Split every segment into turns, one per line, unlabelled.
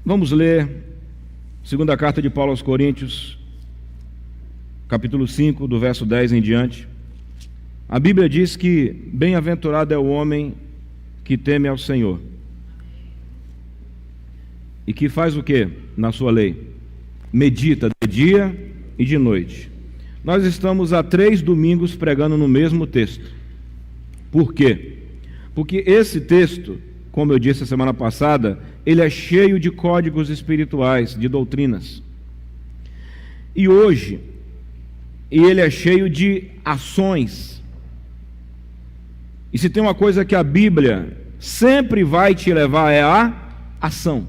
Vamos ler segunda carta de Paulo aos Coríntios, capítulo 5, do verso 10 em diante. A Bíblia diz que bem-aventurado é o homem que teme ao Senhor e que faz o quê? Na sua lei. Medita de dia e de noite. Nós estamos há 3 domingos pregando no mesmo texto. Por quê? Porque esse texto, como eu disse a semana passada, ele é cheio de códigos espirituais, de doutrinas. E hoje, ele é cheio de ações. E se tem uma coisa que a Bíblia sempre vai te levar é a ação.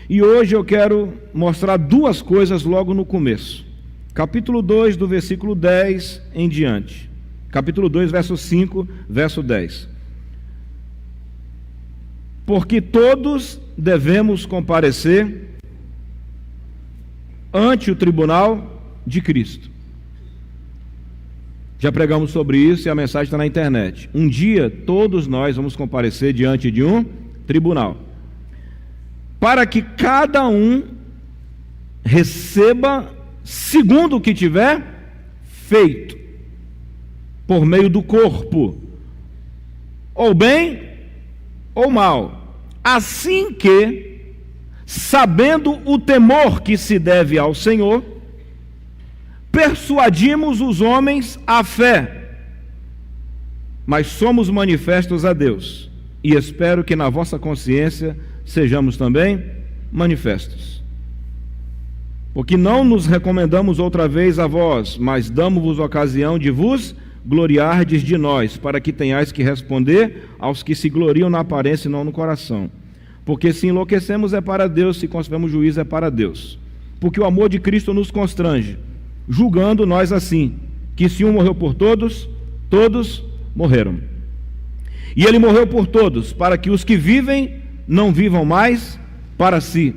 E hoje eu quero mostrar 2 coisas logo no começo. Capítulo 2, do versículo 10 em diante. Capítulo 2, verso 5, verso 10. Porque todos devemos comparecer ante o tribunal de Cristo. Já pregamos sobre isso e a mensagem está na internet. Um dia todos nós vamos comparecer diante de um tribunal, para que cada um receba segundo o que tiver feito, por meio do corpo, ou bem ou mal, assim que, sabendo o temor que se deve ao Senhor, persuadimos os homens à fé, mas somos manifestos a Deus, e espero que na vossa consciência sejamos também manifestos. Porque não nos recomendamos outra vez a vós, mas damos-vos ocasião de vos gloriardes de nós, para que tenhais que responder aos que se gloriam na aparência e não no coração. Porque se enlouquecemos é para Deus, se concebemos juízo é para Deus. Porque o amor de Cristo nos constrange, julgando nós assim, que se um morreu por todos, todos morreram. E ele morreu por todos, para que os que vivem não vivam mais para si,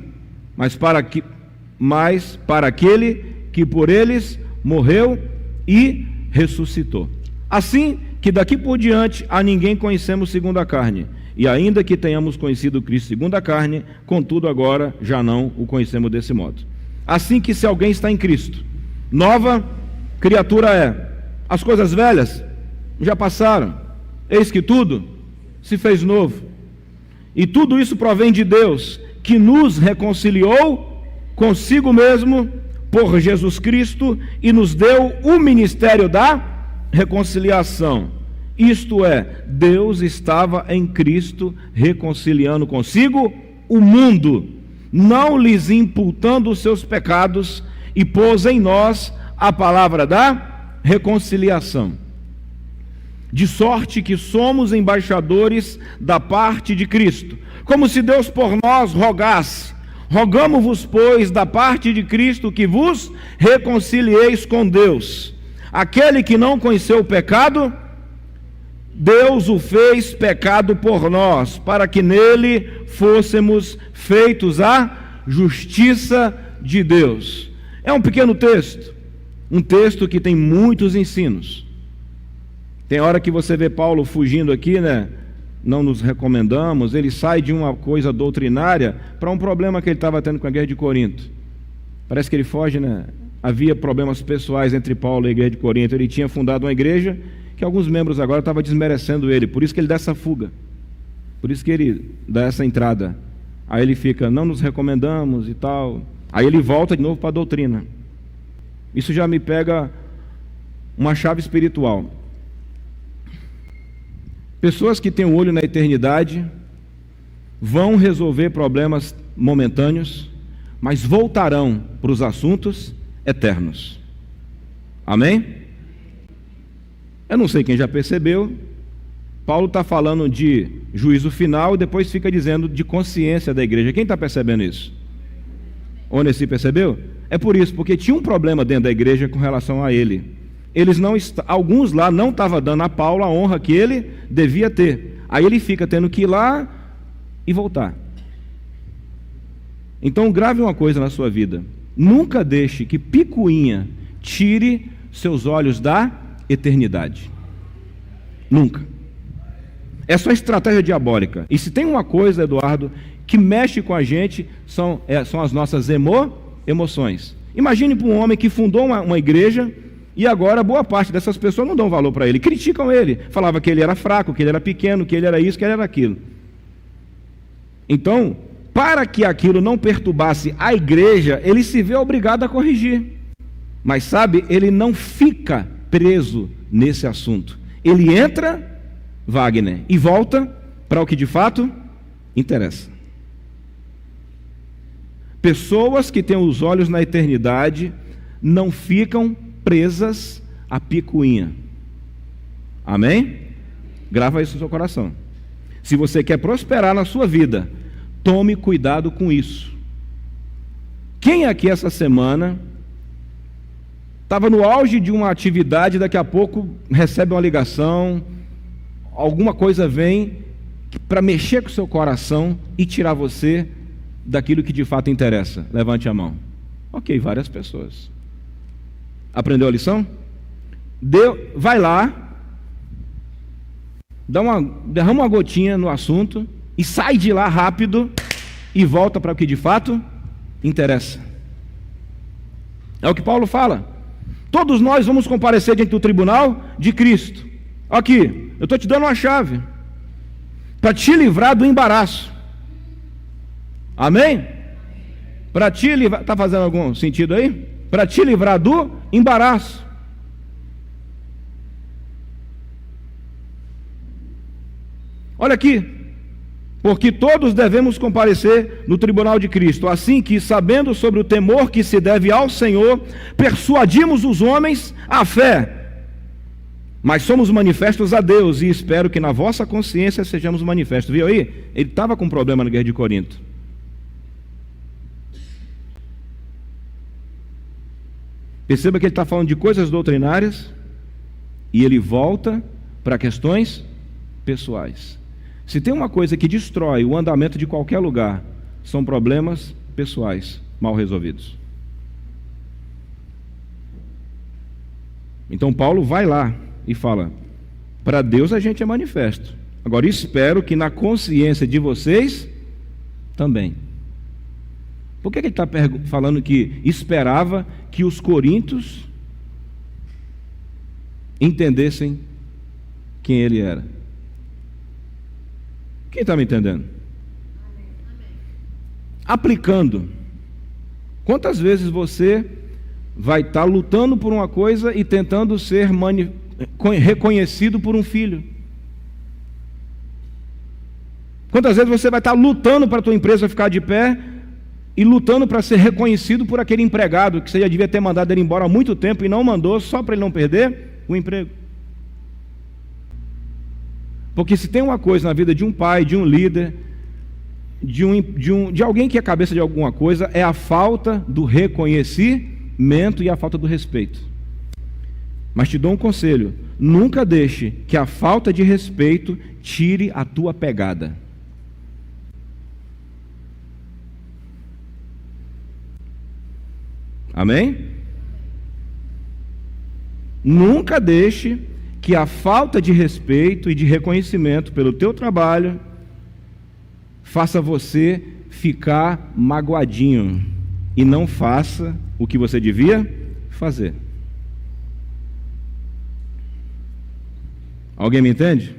mas para aquele que por eles morreu e ressuscitou. Assim que daqui por diante a ninguém conhecemos segundo a carne, e ainda que tenhamos conhecido Cristo segundo a carne, contudo agora já não o conhecemos desse modo. Assim que se alguém está em Cristo, nova criatura é. As coisas velhas já passaram, eis que tudo se fez novo. E tudo isso provém de Deus, que nos reconciliou consigo mesmo por Jesus Cristo e nos deu o ministério da reconciliação. Isto é, Deus estava em Cristo reconciliando consigo o mundo, não lhes imputando os seus pecados, e pôs em nós a palavra da reconciliação. De sorte que somos embaixadores da parte de Cristo, como se Deus por nós rogasse. Rogamo-vos, pois, da parte de Cristo, que vos reconcilieis com Deus. Aquele que não conheceu o pecado, Deus o fez pecado por nós, para que nele fôssemos feitos a justiça de Deus. É um pequeno texto, um texto que tem muitos ensinos. Tem hora que você vê Paulo fugindo aqui, né? Não nos recomendamos, ele sai de uma coisa doutrinária para um problema que ele estava tendo com a igreja de Corinto. Parece que ele foge, né? Havia problemas pessoais entre Paulo e a igreja de Corinto. Ele tinha fundado uma igreja que alguns membros agora estavam desmerecendo ele, por isso que ele dá essa fuga, por isso que ele dá essa entrada. Aí ele fica, não nos recomendamos e tal. Aí ele volta de novo para a doutrina. Isso já me pega uma chave espiritual. Pessoas que têm o olho na eternidade vão resolver problemas momentâneos, mas voltarão para os assuntos eternos. Amém? Eu não sei quem já percebeu, Paulo está falando de juízo final e depois fica dizendo de consciência da igreja. Quem está percebendo isso? Onesi percebeu? É por isso, porque tinha um problema dentro da igreja com relação a ele. Alguns lá não estavam dando a Paulo a honra que ele devia ter. Aí ele fica tendo que ir lá e voltar. Então grave uma coisa na sua vida: nunca deixe que picuinha tire seus olhos da eternidade. Nunca. É só estratégia diabólica. E se tem uma coisa, Eduardo, que mexe com a gente são as nossas emoções. Imagine para um homem que fundou uma igreja e agora boa parte dessas pessoas não dão valor para ele, criticam ele, falava que ele era fraco, que ele era pequeno, que ele era isso, que ele era aquilo. Então, para que aquilo não perturbasse a igreja, ele se vê obrigado a corrigir. Mas sabe, ele não fica preso nesse assunto. Ele entra, Wagner, e volta para o que de fato interessa. Pessoas que têm os olhos na eternidade não ficam presas à picuinha. Amém? Grava isso no seu coração. Se você quer prosperar na sua vida, tome cuidado com isso. Quem aqui essa semana estava no auge de uma atividade, daqui a pouco recebe uma ligação, alguma coisa vem para mexer com o seu coração e tirar você daquilo que de fato interessa? Levante a mão. Ok, várias pessoas. Aprendeu a lição? Vai lá, derrama uma gotinha no assunto e sai de lá rápido e volta para o que de fato interessa. É o que Paulo fala. Todos nós vamos comparecer diante do tribunal de Cristo. Aqui, eu estou te dando uma chave para te livrar do embaraço. Amém? Para te livrar, está fazendo algum sentido aí? Para te livrar do embaraço. Olha aqui. Porque todos devemos comparecer no tribunal de Cristo, assim que, sabendo sobre o temor que se deve ao Senhor, persuadimos os homens à fé. Mas somos manifestos a Deus, e espero que na vossa consciência sejamos manifestos. Viu aí? Ele estava com um problema na guerra de Corinto. Perceba que ele está falando de coisas doutrinárias, e ele volta para questões pessoais. Se tem uma coisa que destrói o andamento de qualquer lugar, são problemas pessoais mal resolvidos. Então Paulo vai lá e fala: para Deus a gente é manifesto. Agora espero que na consciência de vocês também. Por que ele está falando que esperava que os coríntios entendessem quem ele era? Quem está me entendendo? Aplicando. Quantas vezes você vai estar lutando por uma coisa e tentando ser reconhecido por um filho? Quantas vezes você vai estar lutando para a tua empresa ficar de pé e lutando para ser reconhecido por aquele empregado que você já devia ter mandado ele embora há muito tempo e não mandou, só para ele não perder o emprego? Porque se tem uma coisa na vida de um pai, de um líder, de alguém que é cabeça de alguma coisa, é a falta do reconhecimento e a falta do respeito. Mas te dou um conselho: nunca deixe que a falta de respeito tire a tua pegada. Amém? Nunca deixe que a falta de respeito e de reconhecimento pelo teu trabalho faça você ficar magoadinho e não faça o que você devia fazer. Alguém me entende?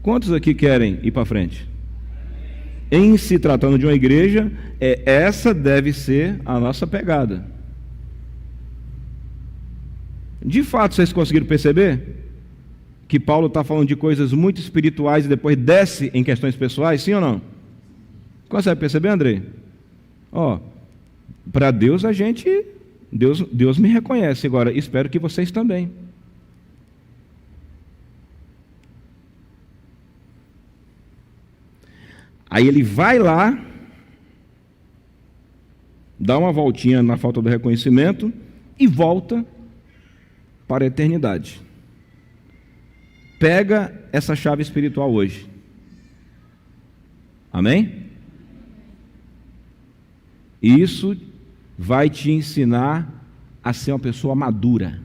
Quantos aqui querem ir para frente? Em se tratando de uma igreja, essa deve ser a nossa pegada. De fato, vocês conseguiram perceber que Paulo está falando de coisas muito espirituais e depois desce em questões pessoais, sim ou não? Consegue perceber, Andrei? Para Deus Deus me reconhece. Agora, espero que vocês também. Aí ele vai lá, dá uma voltinha na falta do reconhecimento e volta para a eternidade. Pega essa chave espiritual hoje. Amém? E isso vai te ensinar a ser uma pessoa madura.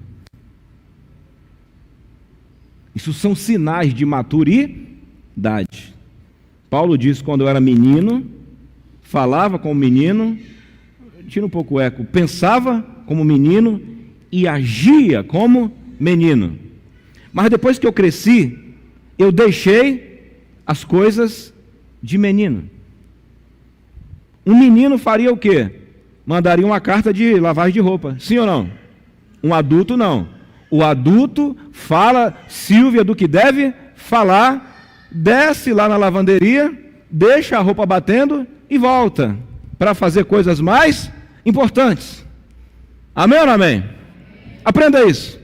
Isso são sinais de maturidade. Paulo diz: quando eu era menino, falava como menino, tira um pouco o eco, pensava como menino e agia como menino. Mas depois que eu cresci, eu deixei as coisas de menino. Um menino faria o quê? Mandaria uma carta de lavagem de roupa, sim ou não? Um adulto não. O adulto fala, Silvia, do que deve falar, desce lá na lavanderia, deixa a roupa batendo e volta para fazer coisas mais importantes. Amém ou não amém? Aprenda isso.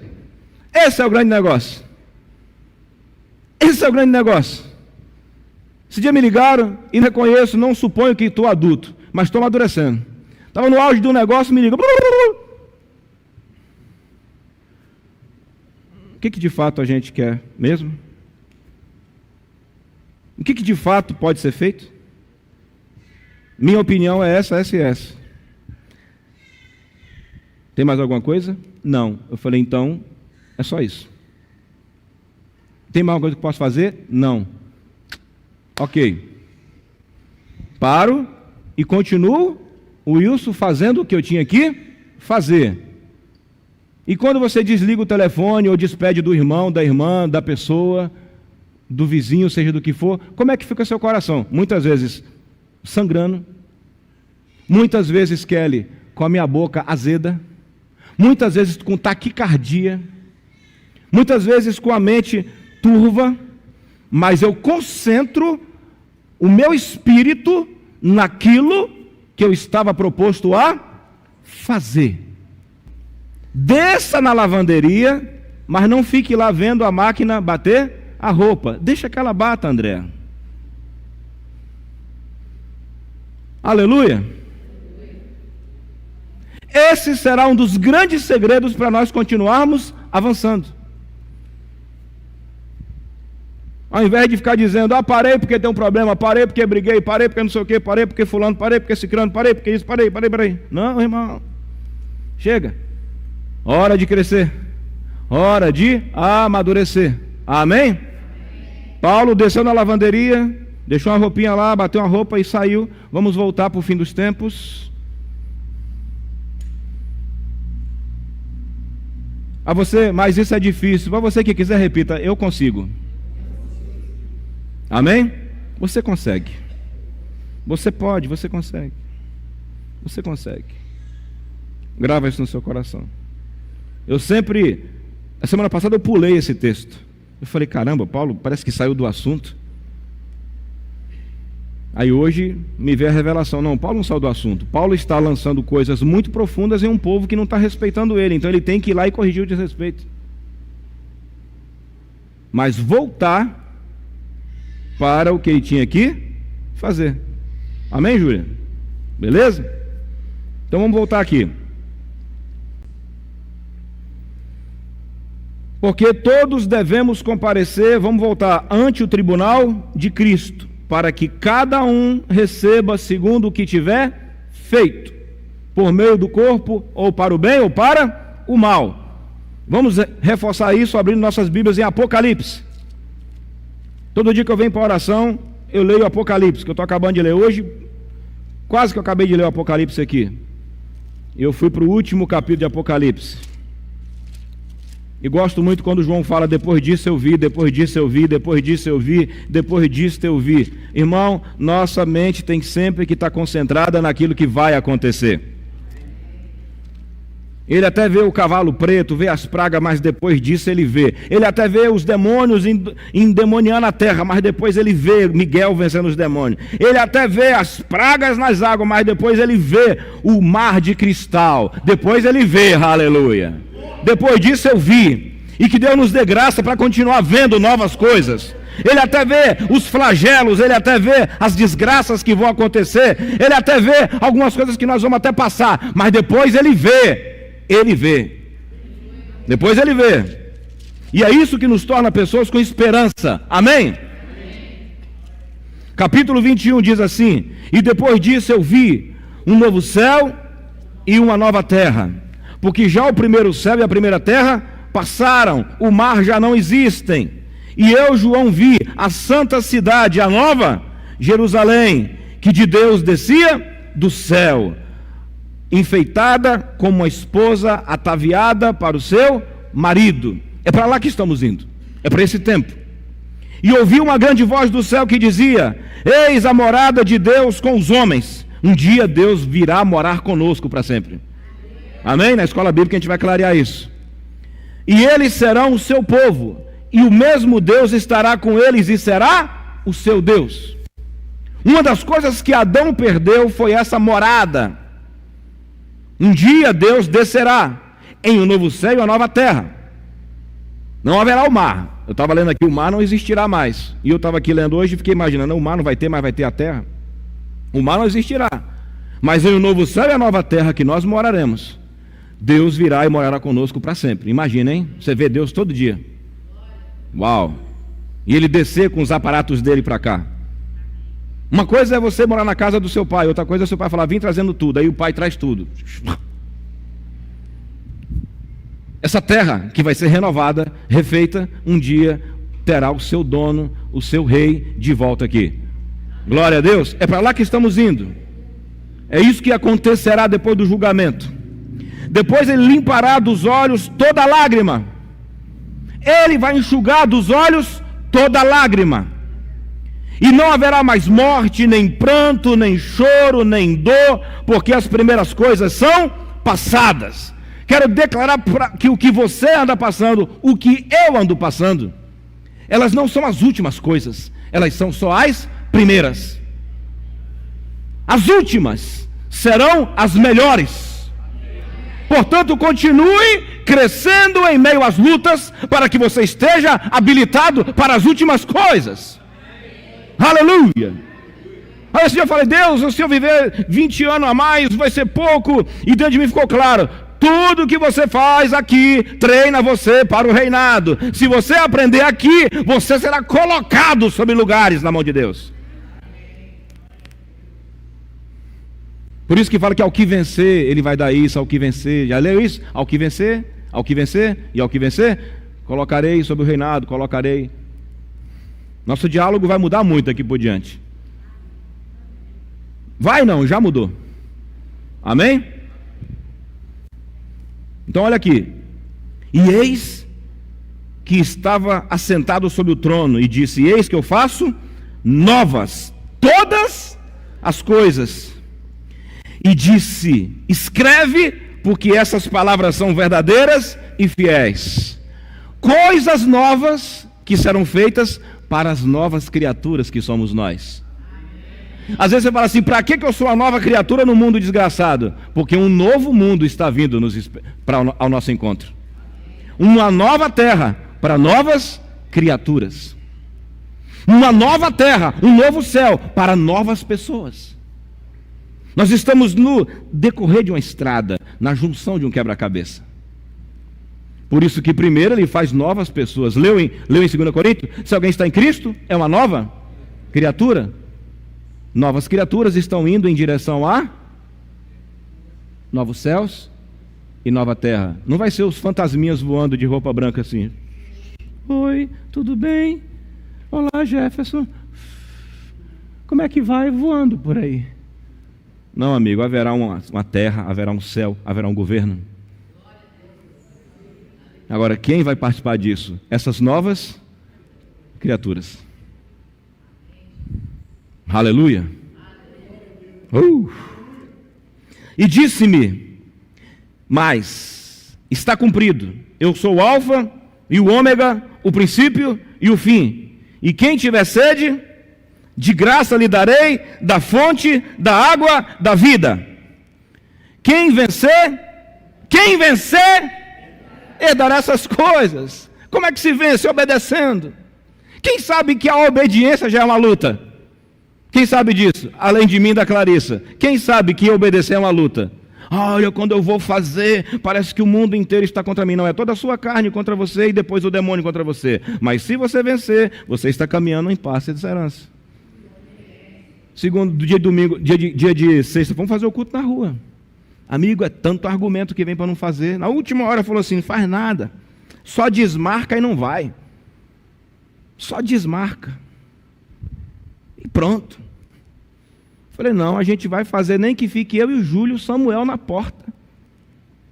Esse é o grande negócio. Esse é o grande negócio. Esse dia me ligaram e reconheço, não suponho que estou adulto, mas estou amadurecendo. Estava no auge do negócio, me ligam. O que de fato a gente quer mesmo? O que de fato pode ser feito? Minha opinião é essa e essa. Tem mais alguma coisa? Não. Eu falei, então, é só isso. Tem mais alguma coisa que posso fazer? Não. Ok. Paro e continuo, o Wilson, fazendo o que eu tinha que fazer. E quando você desliga o telefone ou despede do irmão, da irmã, da pessoa, do vizinho, seja do que for, como é que fica seu coração? Muitas vezes sangrando, muitas vezes, Kelly, com a minha boca azeda, muitas vezes com taquicardia, muitas vezes com a mente turva, mas eu concentro o meu espírito naquilo que eu estava proposto a fazer. Desça na lavanderia, mas não fique lá vendo a máquina bater a roupa. Deixa que ela bata, André. Aleluia. Esse será um dos grandes segredos para nós continuarmos avançando. Ao invés de ficar dizendo, parei porque tem um problema, parei porque briguei, parei porque não sei o quê, parei porque fulano, parei porque ciclano, parei porque isso, parei. Não, irmão. Chega. Hora de crescer. Hora de amadurecer. Amém? Paulo desceu na lavanderia, deixou uma roupinha lá, bateu uma roupa e saiu. Vamos voltar para o fim dos tempos. Mas isso é difícil. Para você que quiser, repita, eu consigo. Amém? Você consegue. Você pode, você consegue. Você consegue. Grava isso no seu coração. A semana passada eu pulei esse texto. Eu falei, caramba, Paulo parece que saiu do assunto. Aí hoje me veio a revelação. Não, Paulo não saiu do assunto. Paulo está lançando coisas muito profundas em um povo que não está respeitando ele. Então ele tem que ir lá e corrigir o desrespeito. Mas voltar para o que ele tinha que fazer. Amém, Júlia? Beleza? Então vamos voltar aqui. Porque todos devemos comparecer, vamos voltar, ante o tribunal de Cristo, para que cada um receba segundo o que tiver feito, por meio do corpo, ou para o bem ou para o mal. Vamos reforçar isso abrindo nossas Bíblias em Apocalipse. Todo dia que eu venho para a oração, eu leio o Apocalipse, que eu estou acabando de ler hoje, quase que eu acabei de ler o Apocalipse aqui. Eu fui para o último capítulo de Apocalipse. E gosto muito quando João fala, depois disso eu vi, depois disso eu vi, depois disso eu vi, depois disso eu vi. Irmão, nossa mente tem sempre que estar concentrada naquilo que vai acontecer. Ele até vê o cavalo preto, vê as pragas, mas depois disso ele vê. Ele até vê os demônios endemoniando a terra, mas depois ele vê Miguel vencendo os demônios. Ele até vê as pragas nas águas, mas depois ele vê o mar de cristal. Depois ele vê, aleluia. Depois disso eu vi. E que Deus nos dê graça para continuar vendo novas coisas. Ele até vê os flagelos, ele até vê as desgraças que vão acontecer, ele até vê algumas coisas que nós vamos até passar, mas depois ele vê. Ele vê. Depois ele vê. E é isso que nos torna pessoas com esperança. Amém? Amém. Capítulo 21 diz assim: e depois disso eu vi um novo céu e uma nova terra, porque já o primeiro céu e a primeira terra passaram, o mar já não existem. E eu, João, vi a santa cidade, a nova Jerusalém, que de Deus descia do céu, enfeitada como uma esposa ataviada para o seu marido. É para lá que estamos indo, é para esse tempo. E ouvi uma grande voz do céu que dizia: eis a morada de Deus com os homens. Um dia Deus virá morar conosco para sempre. Amém? Na escola bíblica a gente vai clarear isso. E eles serão o seu povo, e o mesmo Deus estará com eles e será o seu Deus. Uma das coisas que Adão perdeu foi essa morada. Um dia Deus descerá em um novo céu e uma nova terra. Não haverá o mar. Eu estava lendo aqui, o mar não existirá mais. E eu estava aqui lendo hoje e fiquei imaginando, o mar não vai ter, mas vai ter a terra. O mar não existirá. Mas em um novo céu e a nova terra que nós moraremos, Deus virá e morará conosco para sempre. Imagina, hein? Você vê Deus todo dia. Uau! E ele descer com os aparatos dele para cá. Uma coisa é você morar na casa do seu pai, outra coisa é seu pai falar, vim trazendo tudo, aí o pai traz tudo. Essa terra que vai ser renovada, refeita, um dia terá o seu dono, o seu rei de volta aqui. Glória a Deus. É para lá que estamos indo. É isso que acontecerá depois do julgamento. Depois ele limpará dos olhos toda lágrima. Ele vai enxugar dos olhos toda lágrima. E não haverá mais morte, nem pranto, nem choro, nem dor, porque as primeiras coisas são passadas. Quero declarar que o que você anda passando, o que eu ando passando, elas não são as últimas coisas, elas são só as primeiras. As últimas serão as melhores. Portanto, continue crescendo em meio às lutas, para que você esteja habilitado para as últimas coisas. Aleluia! Aí assim eu falei, Deus, se eu viver 20 anos a mais, vai ser pouco. E dentro de mim ficou claro, tudo que você faz aqui, treina você para o reinado. Se você aprender aqui, você será colocado sobre lugares na mão de Deus. Por isso que fala que ao que vencer, ele vai dar isso, ao que vencer. Já leu isso? Ao que vencer e ao que vencer, colocarei sobre o reinado, colocarei. Nosso diálogo vai mudar muito aqui por diante. Vai não, já mudou. Amém? Então olha aqui. E eis que estava assentado sobre o trono e disse, eis que eu faço novas todas as coisas. E disse, escreve, porque essas palavras são verdadeiras e fiéis. Coisas novas que serão feitas para as novas criaturas que somos nós. Às vezes você fala assim, para que eu sou uma nova criatura no mundo desgraçado? Porque um novo mundo está vindo ao nosso encontro. Uma nova terra para novas criaturas. Uma nova terra, um novo céu para novas pessoas. Nós estamos no decorrer de uma estrada, na junção de um quebra-cabeça. Por isso que primeiro ele faz novas pessoas. Leu em 2 Coríntios? Se alguém está em Cristo, é uma nova criatura. Novas criaturas estão indo em direção a novos céus e nova terra. Não vai ser os fantasminhas voando de roupa branca assim. Oi, tudo bem? Olá, Jefferson. Como é que vai voando por aí? Não, amigo, haverá uma terra, haverá um céu, haverá um governo. Agora, quem vai participar disso? Essas novas criaturas. Aleluia. E disse-me, mas está cumprido. Eu sou o alfa e o ômega, o princípio e o fim. E quem tiver sede, de graça lhe darei da fonte da água da vida. Quem vencer, herdará essas coisas. Como é que se vence? Obedecendo. Quem sabe que a obediência já é uma luta? Quem sabe disso? Além de mim e da Clarissa. Quem sabe que obedecer é uma luta? Olha, quando eu vou fazer, parece que o mundo inteiro está contra mim. Não, é toda a sua carne contra você e depois o demônio contra você. Mas se você vencer, você está caminhando em paz e esperança. Segundo, dia de domingo, dia de sexta, vamos fazer o culto na rua. Amigo, é tanto argumento que vem para não fazer. Na última hora falou assim, não faz nada. Só desmarca e não vai. Só desmarca. E pronto. Falei, não, a gente vai fazer nem que fique eu e o Júlio Samuel na porta.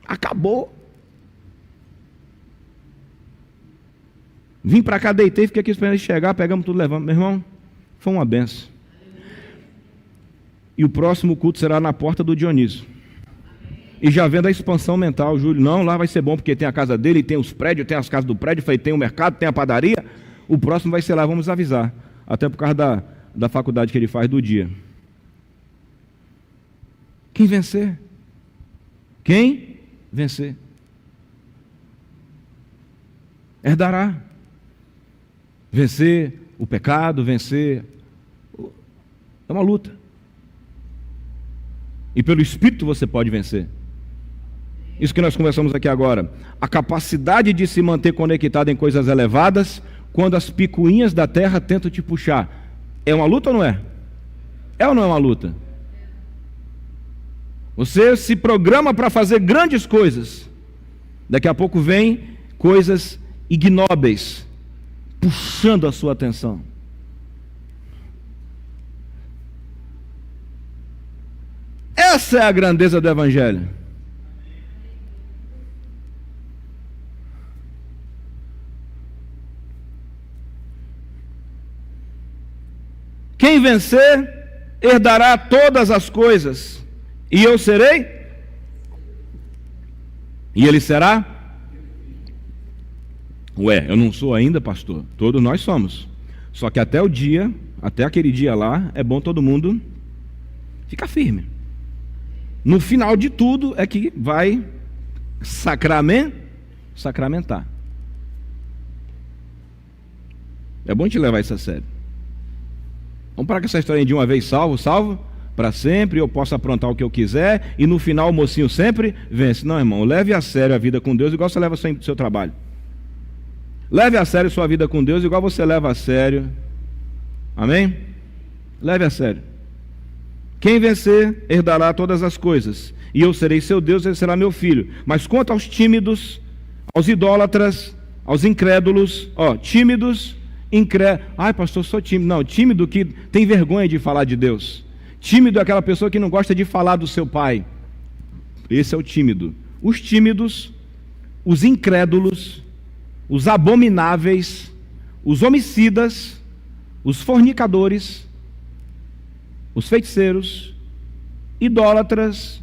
Acabou. Vim para cá, deitei, fiquei aqui esperando ele chegar, pegamos tudo, levamos. Meu irmão, foi uma benção. E o próximo culto será na porta do Dionísio. E já vendo a expansão mental, Júlio, não, lá vai ser bom, porque tem a casa dele, tem os prédios, tem as casas do prédio, tem o mercado, tem a padaria. O próximo vai ser lá, vamos avisar. Até por causa da faculdade que ele faz do dia. Quem vencer? Quem vencer? Herdará. Vencer o pecado, vencer. É uma luta. E pelo Espírito você pode vencer. Isso que nós conversamos aqui agora. A capacidade de se manter conectado em coisas elevadas, quando as picuinhas da terra tentam te puxar. É uma luta ou não é? É ou não é uma luta? Você se programa para fazer grandes coisas. Daqui a pouco vem coisas ignóbeis, puxando a sua atenção. Essa é a grandeza do Evangelho. Quem vencer, herdará todas as coisas, e eu serei, e ele será. Ué, eu não sou ainda, pastor? Todos nós somos. Só que até aquele dia lá, é bom todo mundo ficar firme. No final de tudo é que vai sacramentar. É bom te levar isso a sério. Vamos parar com essa história de uma vez salvo, para sempre, eu posso aprontar o que eu quiser, e no final o mocinho sempre vence. Não, irmão, leve a sério a vida com Deus, igual você leva sempre o seu trabalho. Leve a sério sua vida com Deus, igual você leva a sério. Amém? Leve a sério. Quem vencer, herdará todas as coisas, e eu serei seu Deus, ele será meu filho. Mas quanto aos tímidos, aos idólatras, aos incrédulos, tímidos, incrédulos. Ai, pastor, sou tímido. Não, tímido que tem vergonha de falar de Deus. Tímido é aquela pessoa que não gosta de falar do seu pai. Esse é o tímido. Os tímidos, os incrédulos, os abomináveis, os homicidas, os fornicadores, os feiticeiros, idólatras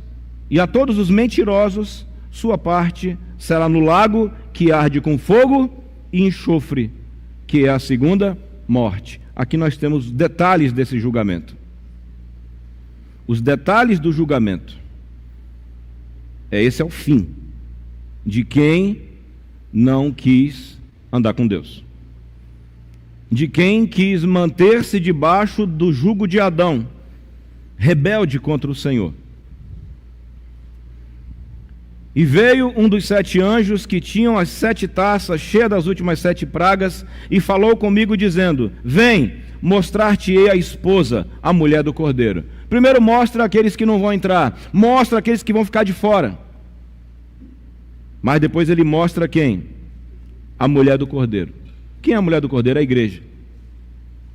e a todos os mentirosos, sua parte será no lago que arde com fogo e enxofre, que é a segunda morte. Aqui nós temos detalhes desse julgamento. Os detalhes do julgamento. Esse é o fim de quem não quis andar com Deus. De quem quis manter-se debaixo do jugo de Adão, rebelde contra o Senhor. E veio um dos 7 anjos que tinham as 7 taças cheias das últimas 7 pragas, e falou comigo dizendo: vem, mostrar-te-ei a esposa, a mulher do Cordeiro. Primeiro mostra aqueles que não vão entrar, mostra aqueles que vão ficar de fora. Mas depois ele mostra quem? A mulher do Cordeiro. Quem é a mulher do Cordeiro? É a igreja.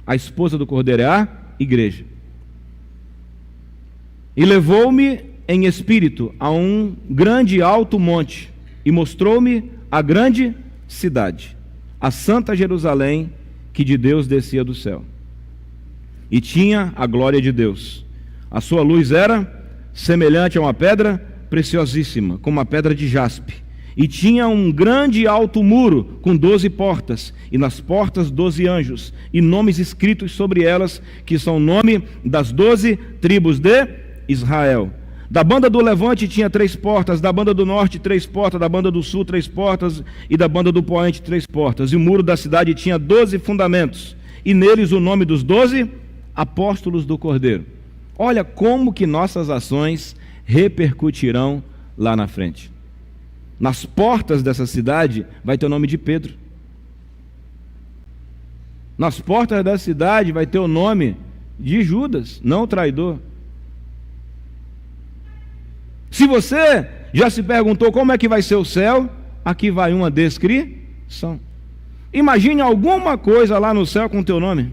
A esposa do Cordeiro é a igreja. E levou-me em espírito a um grande e alto monte, e mostrou-me a grande cidade, a santa Jerusalém, que de Deus descia do céu. E tinha a glória de Deus. A sua luz era semelhante a uma pedra preciosíssima, como uma pedra de jaspe. E tinha um grande e alto muro com 12 portas, e nas portas 12 anjos, e nomes escritos sobre elas, que são o nome das 12 tribos de Israel. Da banda do levante tinha 3 portas, da banda do norte 3 portas, da banda do sul 3 portas, e da banda do poente 3 portas. E o muro da cidade tinha 12 fundamentos, e neles o nome dos 12 apóstolos do Cordeiro. Olha como que nossas ações repercutirão lá na frente. Nas portas dessa cidade vai ter o nome de Pedro. Nas portas da cidade vai ter o nome de Judas, não o traidor. Se você já se perguntou como é que vai ser o céu, aqui vai uma descrição. Imagine alguma coisa lá no céu com o teu nome.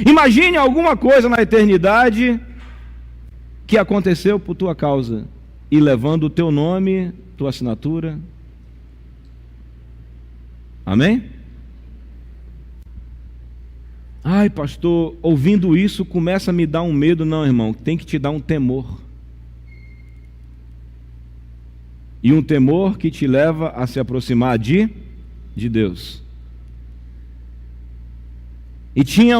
Imagine alguma coisa na eternidade que aconteceu por tua causa e levando o teu nome, tua assinatura. Amém? Ai, pastor, ouvindo isso começa a me dar um medo. Não, irmão, tem que te dar um temor. E um temor que te leva a se aproximar de Deus. E tinha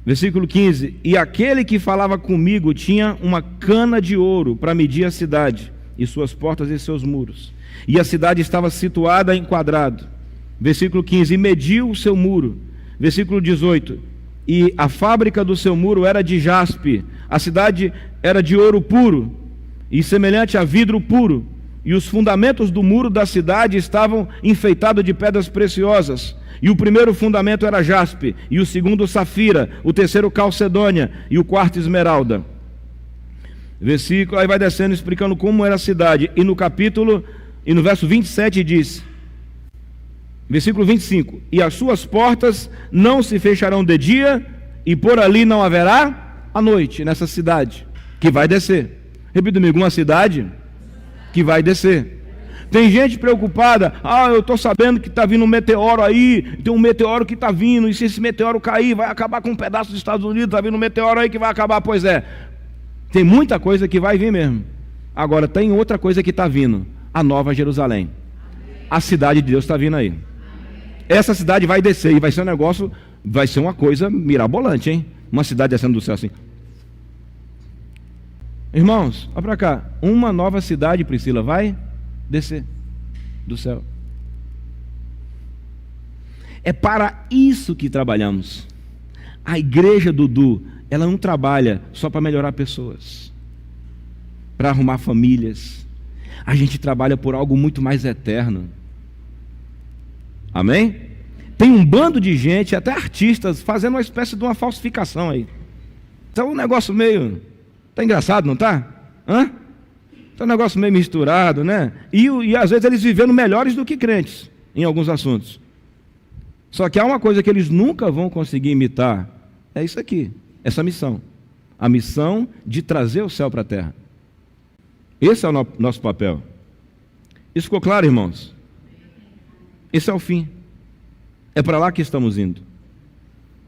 versículo 15, e aquele que falava comigo tinha uma cana de ouro para medir a cidade, e suas portas e seus muros. E a cidade estava situada em quadrado. Versículo 15, e mediu o seu muro. Versículo 18, e a fábrica do seu muro era de jaspe, a cidade era de ouro puro, e semelhante a vidro puro, e os fundamentos do muro da cidade estavam enfeitados de pedras preciosas. E o primeiro fundamento era jaspe, e o segundo safira, o terceiro calcedônia, e o quarto esmeralda. Versículo, aí vai descendo explicando como era a cidade. E no verso 27 diz, versículo 25, e as suas portas não se fecharão de dia, e por ali não haverá a noite, nessa cidade, que vai descer. Repita comigo, uma cidade que vai descer. Tem gente preocupada, eu estou sabendo que está vindo um meteoro aí, tem um meteoro que está vindo, e se esse meteoro cair, vai acabar com um pedaço dos Estados Unidos, está vindo um meteoro aí que vai acabar. Pois é, tem muita coisa que vai vir mesmo. Agora, tem outra coisa que está vindo, a Nova Jerusalém. A cidade de Deus está vindo aí. Essa cidade vai descer, e vai ser um negócio, vai ser uma coisa mirabolante, hein? Uma cidade descendo do céu assim. Irmãos, olha para cá, uma nova cidade, Priscila, vai descer do céu. É para isso que trabalhamos. A igreja, Dudu, ela não trabalha só para melhorar pessoas, para arrumar famílias. A gente trabalha por algo muito mais eterno. Amém? Tem um bando de gente, até artistas, fazendo uma espécie de uma falsificação aí. Então um negócio meio... Tá engraçado, não tá? Tá um negócio meio misturado, né? E às vezes eles vivendo melhores do que crentes em alguns assuntos. Só que há uma coisa que eles nunca vão conseguir imitar. É isso aqui, essa missão. A missão de trazer o céu para a terra. Esse é o nosso papel. Isso ficou claro, irmãos? Esse é o fim. É para lá que estamos indo.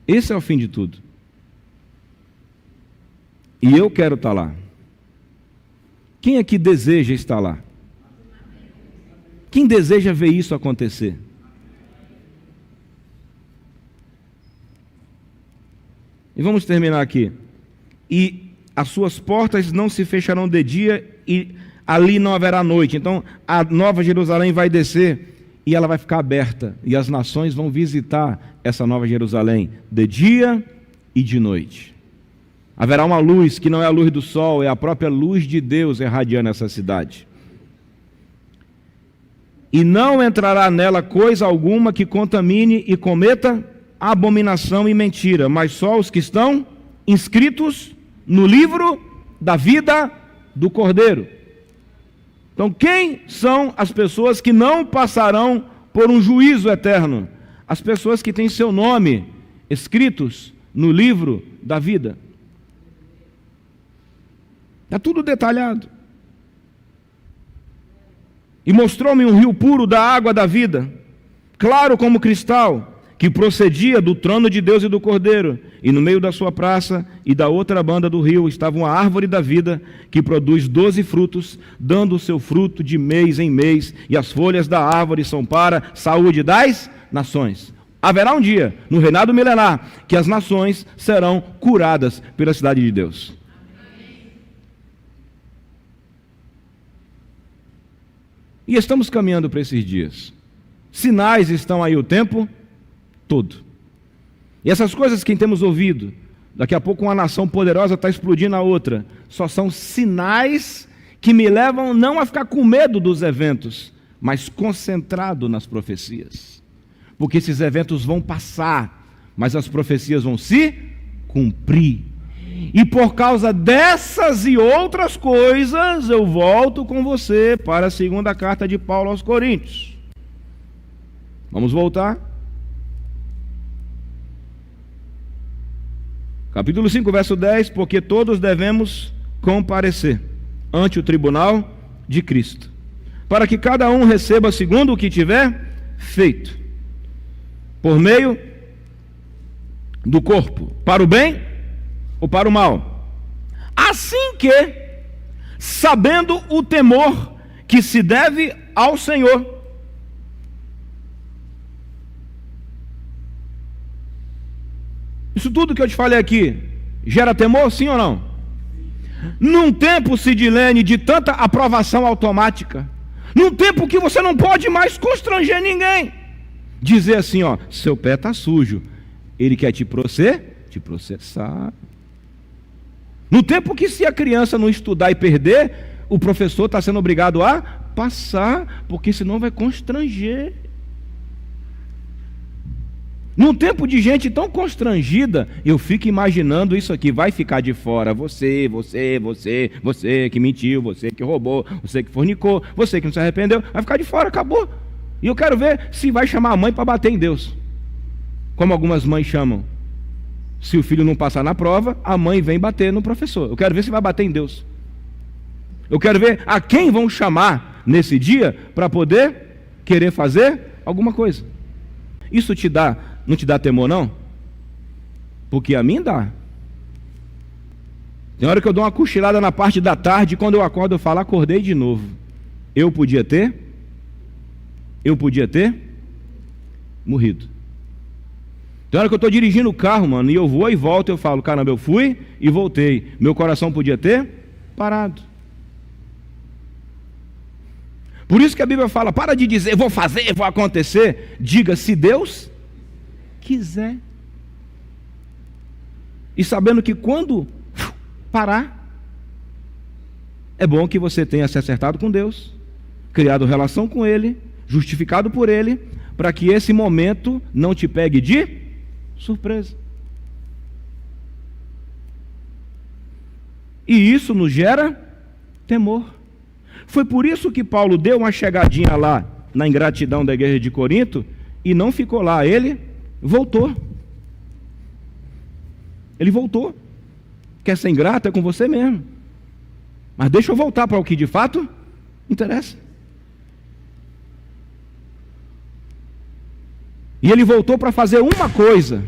Esse é o fim de tudo. E eu quero estar lá. Quem aqui deseja estar lá? Quem deseja ver isso acontecer? E vamos terminar aqui. E as suas portas não se fecharão de dia, e ali não haverá noite. Então a Nova Jerusalém vai descer, e ela vai ficar aberta, e as nações vão visitar essa Nova Jerusalém de dia e de noite. Haverá uma luz que não é a luz do sol, é a própria luz de Deus irradiando essa cidade. E não entrará nela coisa alguma que contamine e cometa abominação e mentira, mas só os que estão inscritos no livro da vida do Cordeiro. Então, quem são as pessoas que não passarão por um juízo eterno? As pessoas que têm seu nome escritos no livro da vida. Está tudo detalhado. E mostrou-me um rio puro da água da vida, claro como cristal, que procedia do trono de Deus e do Cordeiro. E no meio da sua praça e da outra banda do rio estava uma árvore da vida, que produz 12 frutos, dando o seu fruto de mês em mês, e as folhas da árvore são para saúde das nações. Haverá um dia, no reinado milenar, que as nações serão curadas pela cidade de Deus. E estamos caminhando para esses dias. Sinais estão aí o tempo todo. E essas coisas que temos ouvido, daqui a pouco uma nação poderosa está explodindo a outra, só são sinais que me levam não a ficar com medo dos eventos, mas concentrado nas profecias. Porque esses eventos vão passar, mas as profecias vão se cumprir. E por causa dessas e outras coisas, eu volto com você para a segunda carta de Paulo aos Coríntios. Vamos voltar? Capítulo 5, verso 10, porque todos devemos comparecer ante o tribunal de Cristo, para que cada um receba segundo o que tiver feito, por meio do corpo, para o bem ou para o mal. Assim que, sabendo o temor que se deve ao Senhor, isso tudo que eu te falei aqui gera temor, sim ou não? Num tempo, Sidilene, de tanta aprovação automática, num tempo que você não pode mais constranger ninguém, dizer assim, ó, seu pé está sujo, ele quer te processar. No tempo que, se a criança não estudar e perder, o professor está sendo obrigado a passar, porque senão vai constranger. Num tempo de gente tão constrangida, eu fico imaginando isso aqui, vai ficar de fora, você que mentiu, você que roubou, você que fornicou, você que não se arrependeu, vai ficar de fora, acabou. E eu quero ver se vai chamar a mãe para bater em Deus, como algumas mães chamam. Se o filho não passar na prova, a mãe vem bater no professor. Eu quero ver se vai bater em Deus. Eu quero ver a quem vão chamar nesse dia para poder querer fazer alguma coisa. Isso não te dá temor, não? Porque a mim dá. Tem hora que eu dou uma cochilada na parte da tarde, e quando eu acordo eu falo, acordei de novo. Eu podia ter morrido. Tem hora que eu estou dirigindo o carro, mano, e eu vou e volto, eu falo, caramba, eu fui e voltei. Meu coração podia ter parado. Por isso que a Bíblia fala, para de dizer, vou fazer, vou acontecer. Diga, se Deus quiser. E sabendo que quando parar, é bom que você tenha se acertado com Deus, criado relação com Ele, justificado por Ele, para que esse momento não te pegue de surpresa. E isso nos gera temor. Foi por isso que Paulo deu uma chegadinha lá na ingratidão da igreja de Corinto e não ficou lá, ele voltou. Ele voltou. Quer ser ingrato? É com você mesmo. Mas deixa eu voltar para o que de fato interessa. E ele voltou para fazer uma coisa,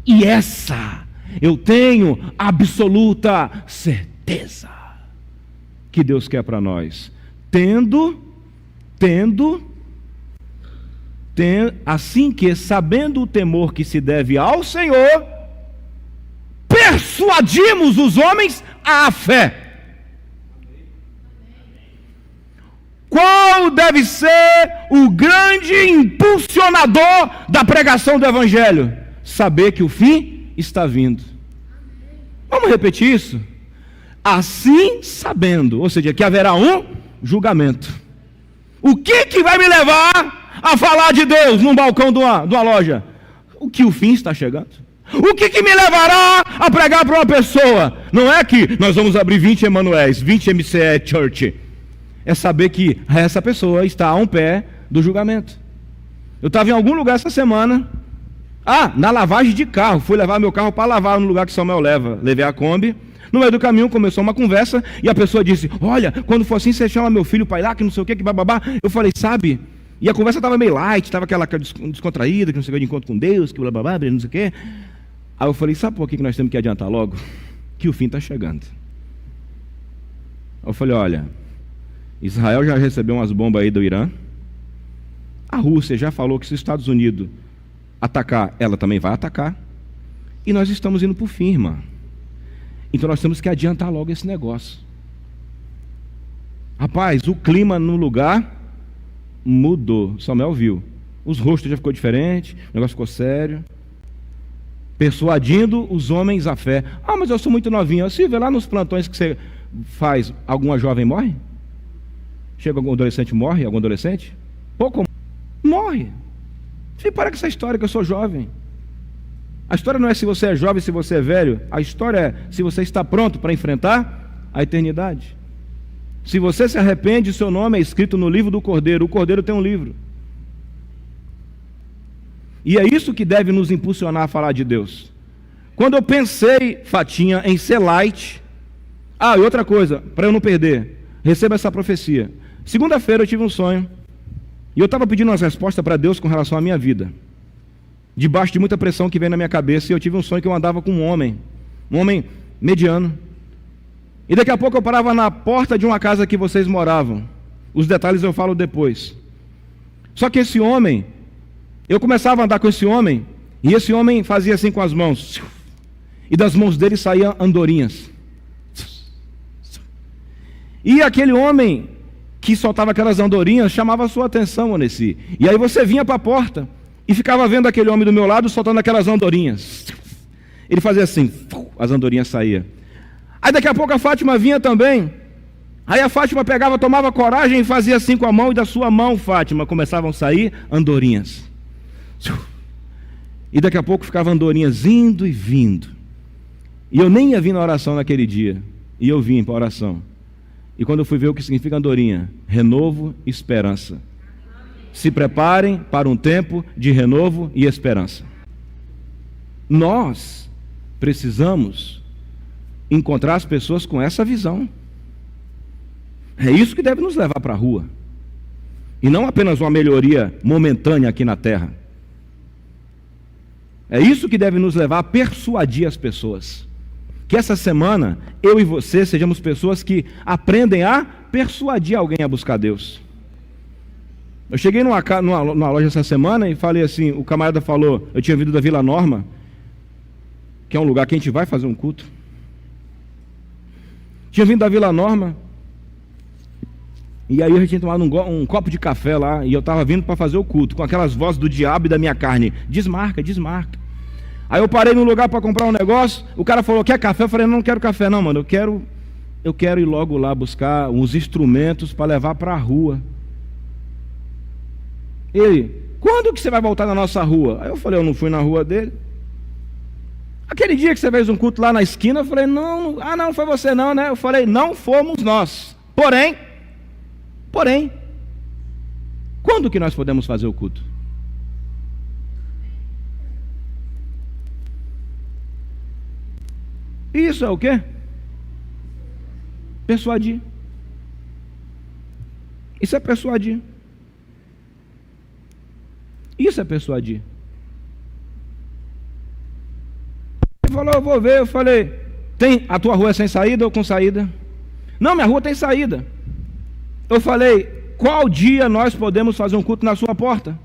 e essa eu tenho absoluta certeza que Deus quer para nós, assim que, sabendo o temor que se deve ao Senhor, persuadimos os homens à fé. Qual deve ser o grande impulsionador da pregação do Evangelho? Saber que o fim está vindo. Vamos repetir isso? Assim sabendo, ou seja, que haverá um julgamento. O que vai me levar a falar de Deus num balcão de uma loja? O que o fim está chegando. O que me levará a pregar para uma pessoa? Não é que nós vamos abrir 20 Emanuéis, 20 MCE Church. É saber que essa pessoa está a um pé do julgamento. Eu estava em algum lugar essa semana, na lavagem de carro, fui levar meu carro para lavar no lugar que Samuel leva, levei a Kombi, no meio do caminho começou uma conversa, e a pessoa disse, olha, quando for assim, você chama meu filho para ir lá, que não sei o que bababá. Eu falei, sabe, e a conversa estava meio light, estava aquela descontraída, que não sei o que, de encontro com Deus, que blá, não sei o que. Aí eu falei, sabe por que nós temos que adiantar logo? Que o fim está chegando. Aí eu falei, olha, Israel já recebeu umas bombas aí do Irã. A Rússia já falou que se os Estados Unidos atacar, ela também vai atacar. E nós estamos indo para o fim, irmã. Então nós temos que adiantar logo esse negócio. Rapaz, o clima no lugar mudou. Samuel viu. Os rostos já ficou diferente, o negócio ficou sério. Persuadindo os homens à fé. Mas eu sou muito novinho. Silvia, lá nos plantões que você faz, alguma jovem morre? Chega algum adolescente, morre? Algum adolescente? Pouco morre. Você para com essa história que eu sou jovem. A história não é se você é jovem, se você é velho. A história é se você está pronto para enfrentar a eternidade. Se você se arrepende, seu nome é escrito no livro do Cordeiro. O Cordeiro tem um livro. E é isso que deve nos impulsionar a falar de Deus. Quando eu pensei, Fatinha, em ser light... Ah, e outra coisa, para eu não perder, receba essa profecia. Segunda-feira eu tive um sonho, e eu estava pedindo umas respostas para Deus com relação à minha vida, debaixo de muita pressão que veio na minha cabeça, e eu tive um sonho que eu andava com um homem mediano, e daqui a pouco eu parava na porta de uma casa que vocês moravam. Os detalhes eu falo depois. Só que esse homem, eu começava a andar com esse homem, e esse homem fazia assim com as mãos, e das mãos dele saíam andorinhas. E aquele homem que soltava aquelas andorinhas chamava a sua atenção, Onesi. E aí você vinha para a porta e ficava vendo aquele homem do meu lado soltando aquelas andorinhas. Ele fazia assim, as andorinhas saíam. Aí daqui a pouco a Fátima vinha também. Aí a Fátima pegava, tomava coragem e fazia assim com a mão, e da sua mão, Fátima, começavam a sair andorinhas. E daqui a pouco ficavam andorinhas indo e vindo. E eu nem ia vir na oração naquele dia. E eu vim para a oração. E quando eu fui ver o que significa andorinha, renovo e esperança. Se preparem para um tempo de renovo e esperança. Nós precisamos encontrar as pessoas com essa visão. É isso que deve nos levar para a rua. E não apenas uma melhoria momentânea aqui na terra. É isso que deve nos levar a persuadir as pessoas. Que essa semana, eu e você sejamos pessoas que aprendem a persuadir alguém a buscar Deus. Eu cheguei numa loja essa semana e falei assim, o camarada falou, eu tinha vindo da Vila Norma, que é um lugar que a gente vai fazer um culto. Tinha vindo da Vila Norma, e aí eu tinha tomado um copo de café lá, e eu estava vindo para fazer o culto, com aquelas vozes do diabo e da minha carne, desmarca, desmarca. Aí eu parei num lugar para comprar um negócio, o cara falou, quer café? Eu falei, não quero café não, mano, eu quero ir logo lá buscar uns instrumentos para levar para a rua. Ele, quando que você vai voltar na nossa rua? Aí eu falei, eu não fui na rua dele. Aquele dia que você fez um culto lá na esquina, eu falei, não foi você não, né? Eu falei, não fomos nós. Porém, quando que nós podemos fazer o culto? Isso é o quê? Persuadir. Isso é persuadir. Isso é persuadir. Ele falou, eu vou ver. Eu falei, a tua rua é sem saída ou com saída? Não, minha rua tem saída. Eu falei, qual dia nós podemos fazer um culto na sua porta?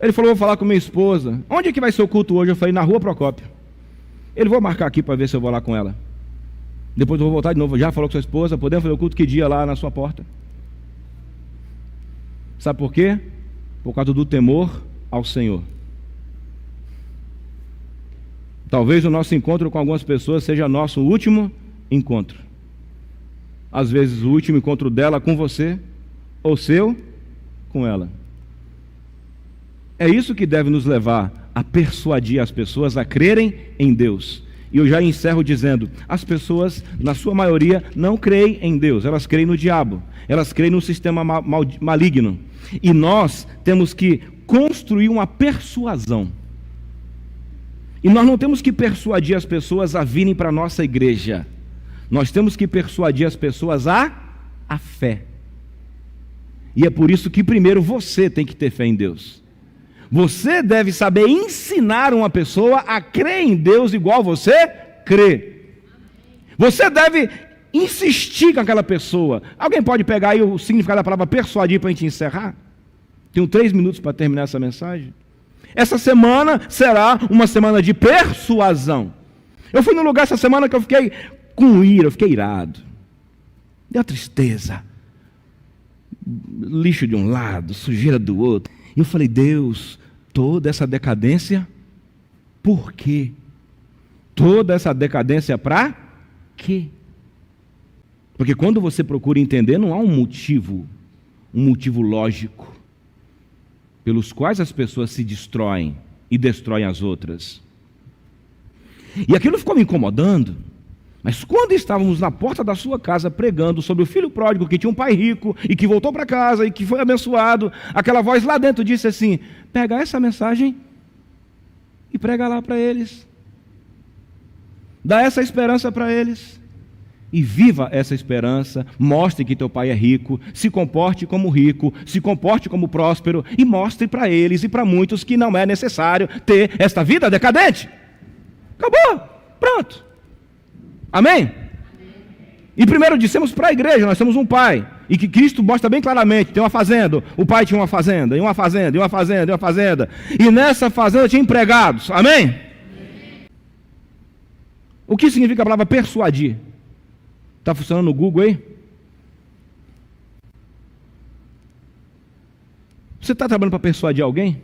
Ele falou, vou falar com minha esposa. Onde é que vai ser o culto hoje? Eu falei, na rua Procópio. Ele, vou marcar aqui para ver se eu vou lá com ela. Depois eu vou voltar de novo. Já falou com sua esposa, podemos fazer o culto que dia lá na sua porta? Sabe por quê? Por causa do temor ao Senhor. Talvez o nosso encontro com algumas pessoas seja nosso último encontro. Às vezes o último encontro dela com você, ou seu com ela. É isso que deve nos levar a persuadir as pessoas a crerem em Deus. E eu já encerro dizendo, as pessoas, na sua maioria, não creem em Deus, elas creem no diabo, elas creem no sistema maligno. E nós temos que construir uma persuasão. E nós não temos que persuadir as pessoas a virem para a nossa igreja. Nós temos que persuadir as pessoas à fé. E é por isso que primeiro você tem que ter fé em Deus. Você deve saber ensinar uma pessoa a crer em Deus igual você crê. Você deve insistir com aquela pessoa. Alguém pode pegar aí o significado da palavra persuadir para a gente encerrar? Tenho 3 minutos para terminar essa mensagem. Essa semana será uma semana de persuasão. Eu fui num lugar essa semana que eu fiquei com ira, eu fiquei irado. Deu tristeza. Lixo de um lado, sujeira do outro. E eu falei, Deus, toda essa decadência, por quê? Toda essa decadência para quê? Porque quando você procura entender, não há um motivo lógico, pelos quais as pessoas se destroem e destroem as outras. E aquilo ficou me incomodando. Mas quando estávamos na porta da sua casa pregando sobre o filho pródigo que tinha um pai rico e que voltou para casa e que foi abençoado, aquela voz lá dentro disse assim, pega essa mensagem e prega lá para eles. Dá essa esperança para eles. E viva essa esperança, mostre que teu pai é rico, se comporte como rico, se comporte como próspero, e mostre para eles e para muitos que não é necessário ter esta vida decadente. Acabou, pronto. Amém? E primeiro dissemos para a igreja, nós temos um pai, e que Cristo mostra bem claramente, tem uma fazenda, o pai tinha uma fazenda, e uma fazenda, e uma fazenda, e uma fazenda, e nessa fazenda tinha empregados, amém? O que significa a palavra persuadir? Está funcionando no Google aí? Você está trabalhando para persuadir alguém?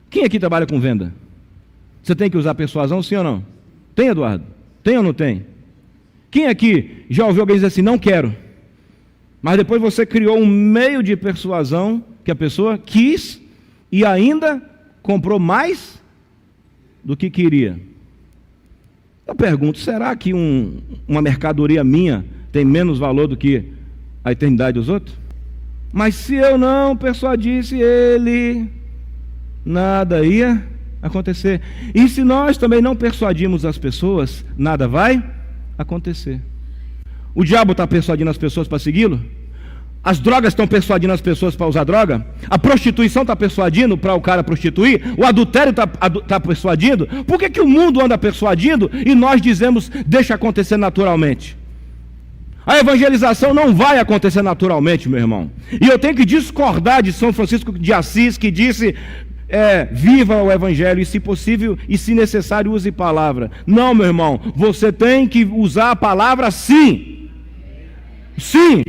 Quem aqui trabalha com venda? Você tem que usar persuasão, sim ou não? Tem, Eduardo? Tem ou não tem? Quem aqui já ouviu alguém dizer assim, não quero? Mas depois você criou um meio de persuasão que a pessoa quis e ainda comprou mais do que queria. Eu pergunto, será que uma mercadoria minha tem menos valor do que a eternidade dos outros? Mas se eu não persuadisse ele, nada ia acontecer. E se nós também não persuadimos as pessoas, nada vai acontecer. O diabo está persuadindo as pessoas para segui-lo? As drogas estão persuadindo as pessoas para usar droga? A prostituição está persuadindo para o cara prostituir? O adultério está persuadindo? Por que o mundo anda persuadindo e nós dizemos, deixa acontecer naturalmente? A evangelização não vai acontecer naturalmente, meu irmão. E eu tenho que discordar de São Francisco de Assis, que disse, viva o evangelho e, se possível e se necessário, use palavra. Não, meu irmão, você tem que usar a palavra sim. Sim.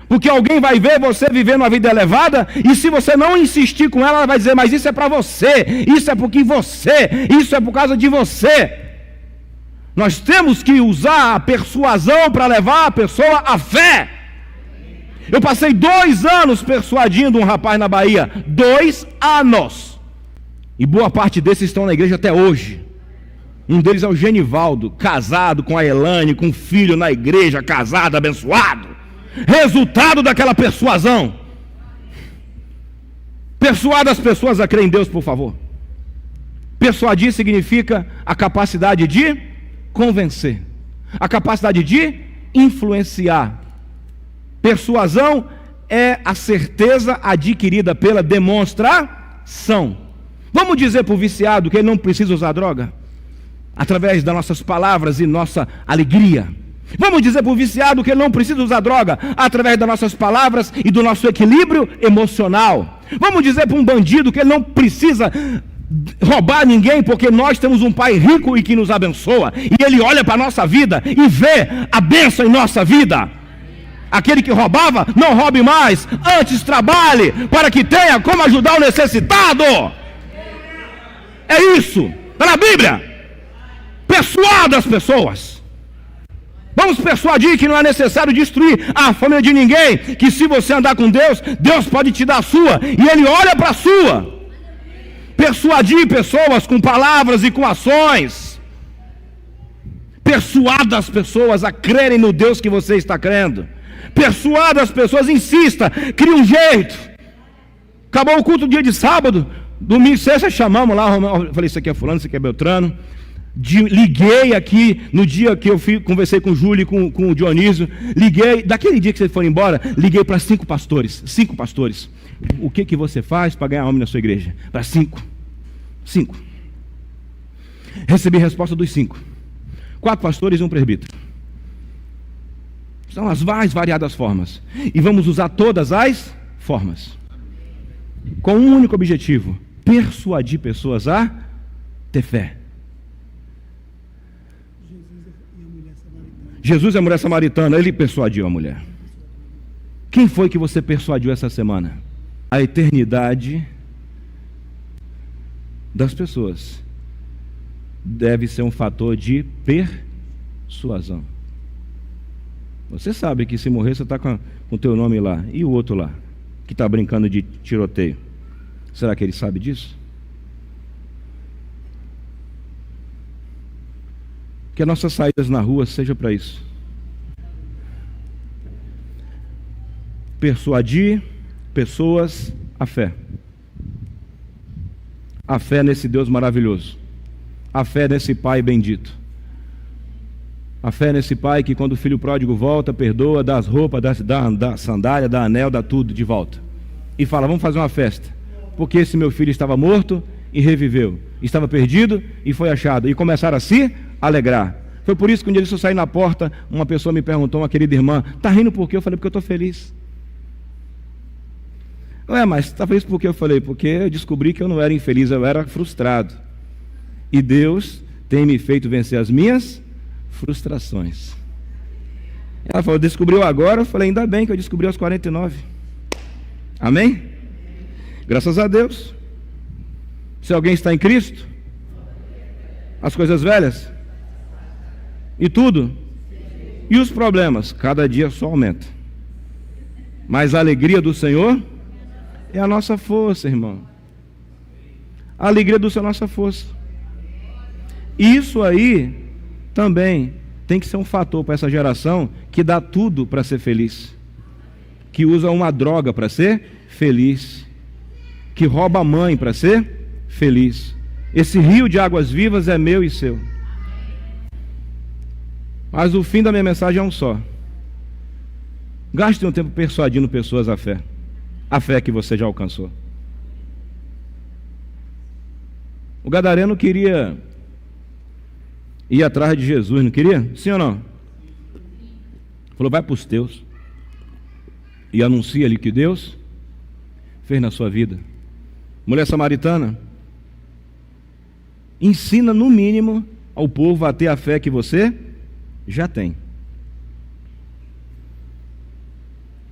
Porque alguém vai ver você vivendo uma vida elevada, e se você não insistir com ela, ela vai dizer, mas isso é para você, isso é porque você, isso é por causa de você. Nós temos que usar a persuasão para levar a pessoa à fé. Eu passei 2 anos persuadindo um rapaz na Bahia, 2 anos, e boa parte desses estão na igreja até hoje. Um deles é o Genivaldo, casado com a Elane, com um filho na igreja, casado, abençoado. Resultado daquela persuasão. Persuada as pessoas a crer em Deus, por favor. Persuadir significa a capacidade de convencer, a capacidade de influenciar. Persuasão é a certeza adquirida pela demonstração. Vamos dizer para o viciado que ele não precisa usar droga? Através das nossas palavras e nossa alegria. Vamos dizer para o viciado que ele não precisa usar droga, através das nossas palavras e do nosso equilíbrio emocional. Vamos dizer para um bandido que ele não precisa roubar ninguém, porque nós temos um pai rico e que nos abençoa, e ele olha para a nossa vida e vê a bênção em nossa vida. Aquele que roubava, não roube mais, antes trabalhe para que tenha como ajudar o necessitado. É isso, está na Bíblia. Persuada as pessoas. Vamos persuadir que não é necessário destruir a família de ninguém, que se você andar com Deus, Deus pode te dar a sua, e Ele olha para a sua. Persuadir pessoas com palavras e com ações. Persuada as pessoas a crerem no Deus que você está crendo. Persuada as pessoas, insista, crie um jeito. Acabou o culto dia de sábado, domingo, sexta, chamamos lá, eu falei, isso aqui é fulano, isso aqui é Beltrano. Liguei aqui no dia que eu conversei com o Júlio e com o Dionísio. Liguei, daquele dia que vocês foram embora, liguei para 5 pastores. 5 pastores. O que você faz para ganhar homem na sua igreja? Para 5. Recebi resposta dos 5. 4 pastores e um presbítero. São as mais variadas formas. E vamos usar todas as formas. Com um único objetivo: persuadir pessoas a ter fé. Jesus é a mulher samaritana, ele persuadiu a mulher. Quem foi que você persuadiu essa semana? A eternidade das pessoas deve ser um fator de persuasão. Você sabe que se morrer você está com o teu nome lá, e o outro lá, que está brincando de tiroteio. Será que ele sabe disso? Que as nossas saídas na rua sejam para isso. Persuadir pessoas à fé. a fé nesse Deus maravilhoso, a fé nesse Pai bendito, a fé nesse Pai que quando o filho pródigo volta, perdoa, dá as roupas, dá sandália, dá anel, dá tudo de volta. E fala, vamos fazer uma festa, porque esse meu filho estava morto e reviveu, estava perdido e foi achado. E começaram a se alegrar. Foi por isso que um dia eu saí na porta, uma pessoa me perguntou, uma querida irmã, está rindo por quê? Eu falei, porque eu estou feliz. Ué, mas está feliz por quê? Eu falei, porque eu descobri que eu não era infeliz, eu era frustrado. E Deus tem me feito vencer as minhas frustrações. Ela falou, descobriu agora? Eu falei, ainda bem que eu descobri aos 49. Amém? Graças a Deus. Se alguém está em Cristo, as coisas velhas e tudo, e os problemas, cada dia só aumenta. Mas a alegria do Senhor é a nossa força, irmão. A alegria do Senhor é a nossa força. Isso aí também tem que ser um fator para essa geração que dá tudo para ser feliz, que usa uma droga para ser feliz, que rouba a mãe para ser feliz. Esse rio de águas vivas é meu e seu. Mas o fim da minha mensagem é um só. Gaste um tempo persuadindo pessoas à fé, a fé que você já alcançou. O gadareno queria ir atrás de Jesus, não queria? Sim ou não? Falou, vai para os teus e anuncia ali que Deus fez na sua vida. Mulher samaritana, ensina no mínimo ao povo a ter a fé que você já tem.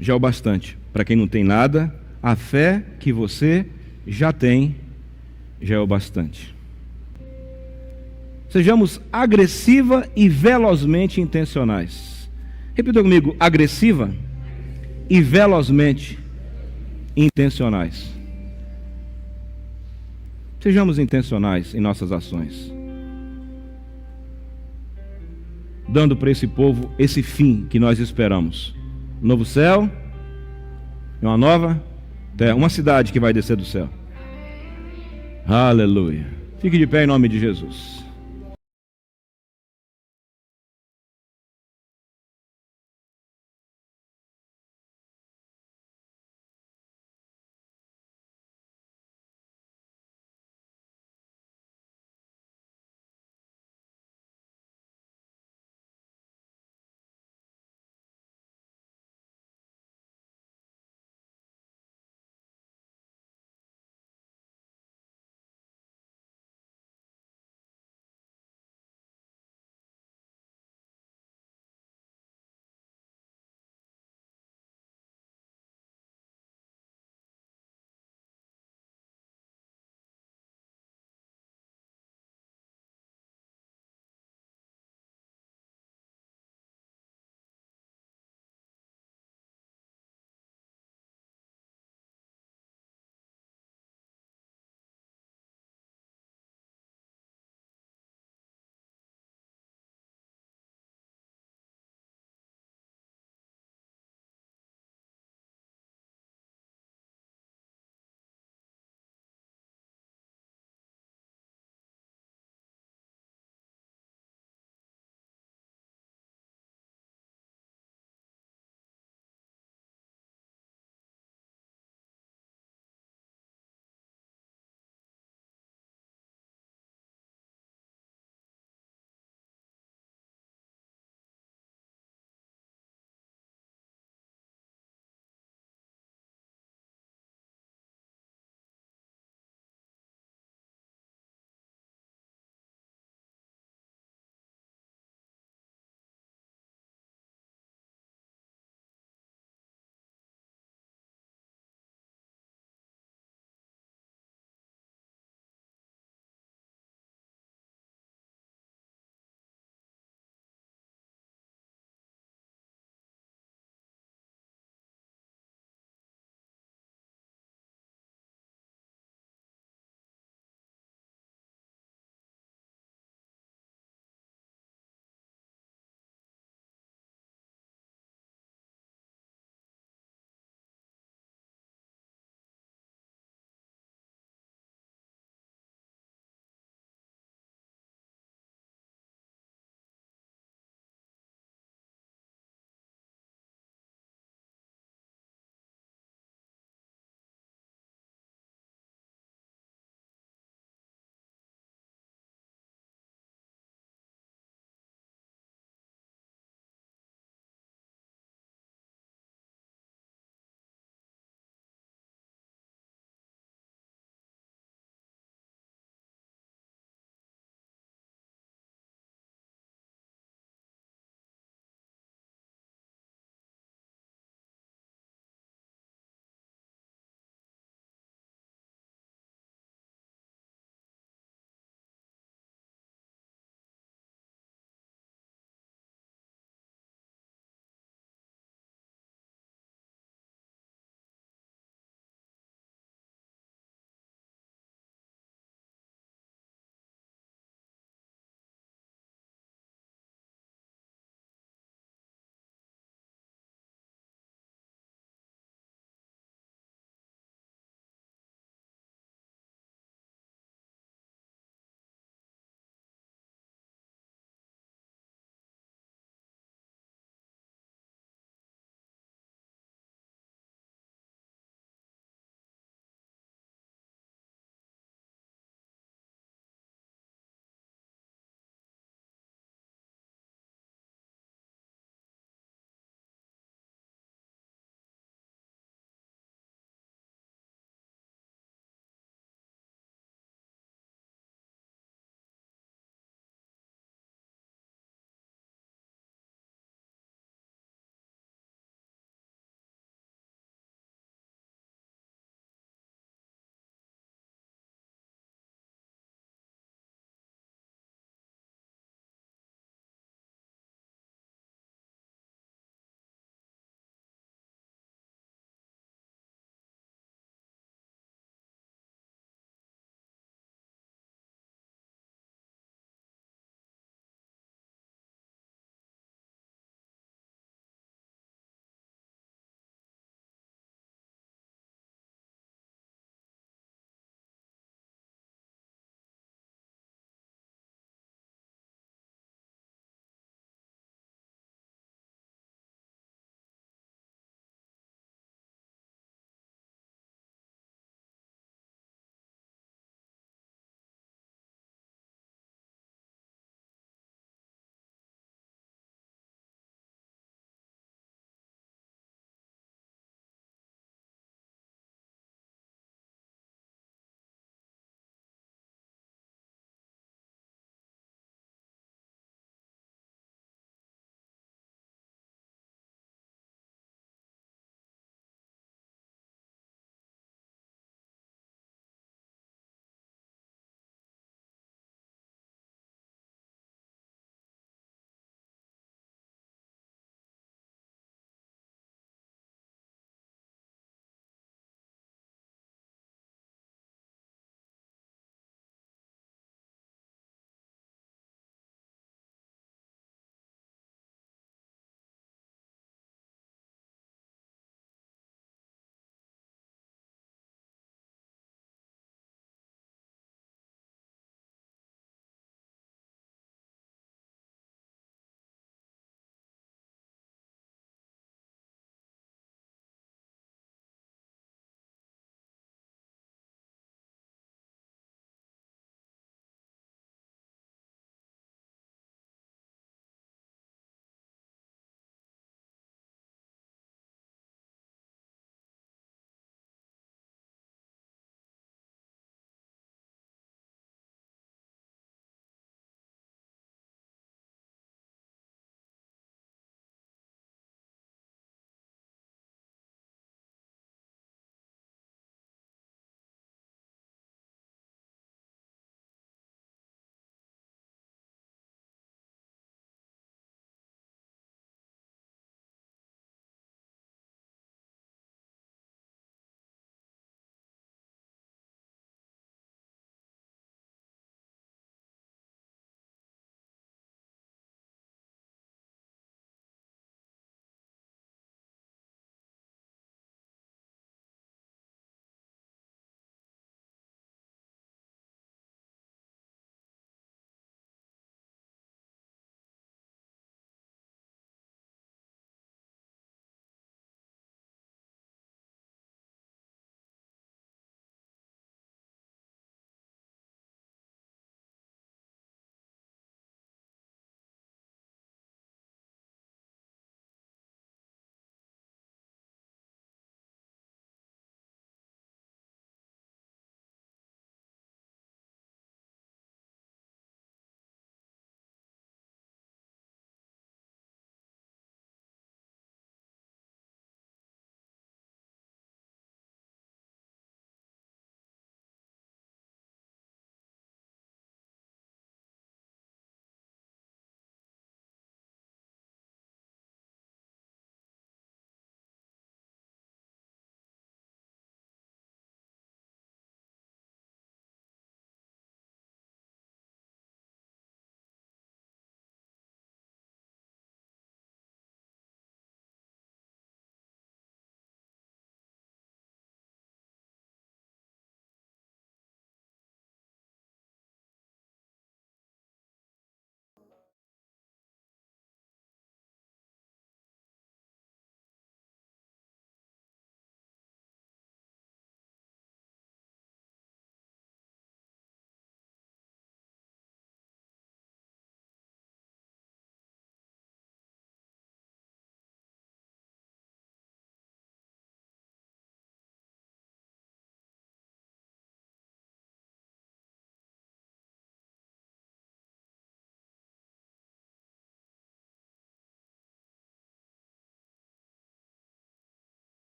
Já é o bastante. Para quem não tem nada, a fé que você já tem já é o bastante. Sejamos agressiva e velozmente intencionais. Repita comigo, agressiva e velozmente intencionais. Sejamos intencionais em nossas ações, dando para esse povo esse fim que nós esperamos. Novo céu, uma nova terra, uma cidade que vai descer do céu. Aleluia. Fique de pé em nome de Jesus.